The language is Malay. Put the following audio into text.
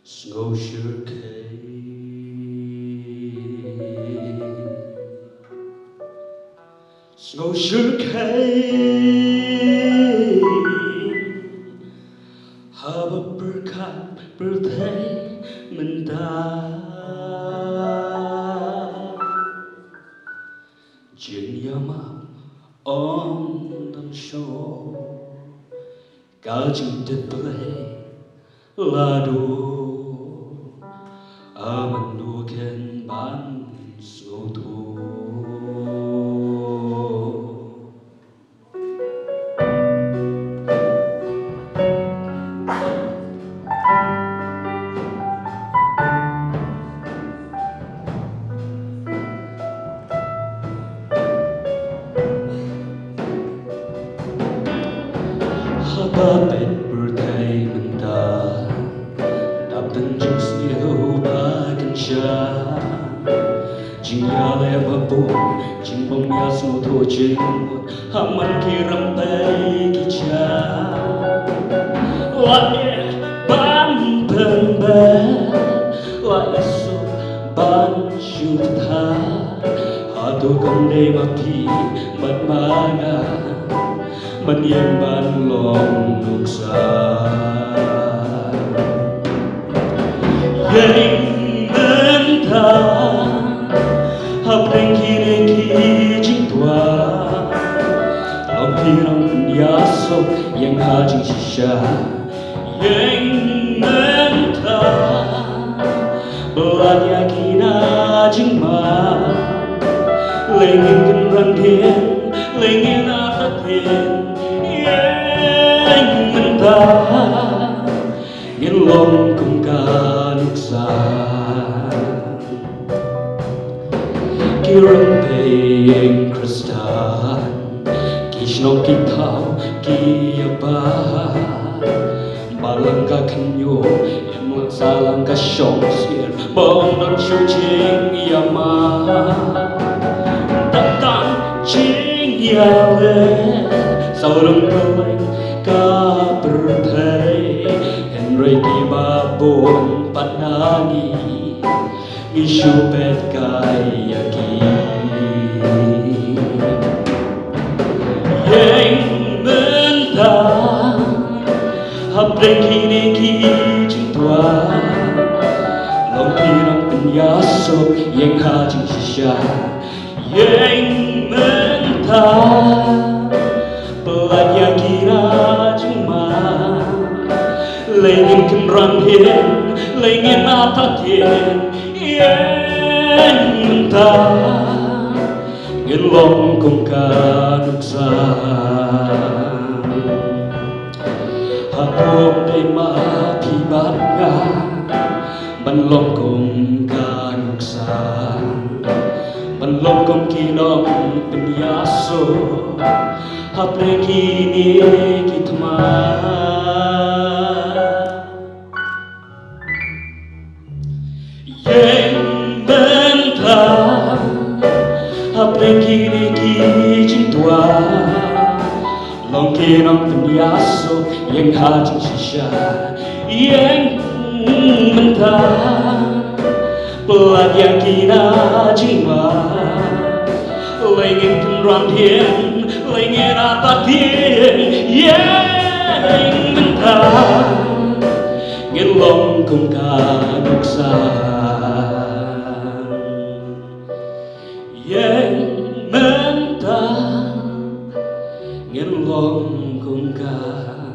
Snowshoe Cave, Snowshoe Cave, Hava berkat berteh mendah, Jin Yama on the shore, Gajin de play lado. Aman luken ban soto. Haba pet bertai mentah, dapat jus yêu bagan sha. Jing ya leva bom, jing bom ya snow to jing mut, haman kiram tay kicha. La ban ben ben, la isu ban shutha, hatu kande mati mat mana. Mình yên ban lòng nước xa Yên đến ta Hấp đánh khi nên khi chính tòa Lòng khi lòng giá sốc Yên hạ chính chỉ xa Yên đến ta Bờ nhà khi na chính mà Lê nghiên kinh răng thiên Lê nghiên áp tất thiên Mình ta nghiên lòng cùng cả nước xa Kỳ răng bềnh Kristan Kỳ snow kỳ thao kỳ ba Ba lang ka kanyo Em lang sa lang ka siyong sir Bong don siyo ching yama Tatan ching yawe Sau lưng câu anh ca berthei Henry ki babon panani Ngishu pet kaya ki Yang mentah Hap dan kini ki jing tua Long kirang penyasuk yang hajing sisya Yang mentah Pelanya kira cuma Lengin kenrang hien Lengin atak hien Yang mentah Ngelong kong kanuksa Hakop day mati banga Banlong kong kanuksa Banlong kong kinong penyaso Hapre kini kitma Yang bentang Hapre kini kijing tua Long kinong penyaso Yang hajing sisya Yang bentang Pelat yang kina jingma Lengin kenrang hien Lengin atak hien Yang mentah Ngin long kong kanuksan Yang mentah Ngin long kong kanuksan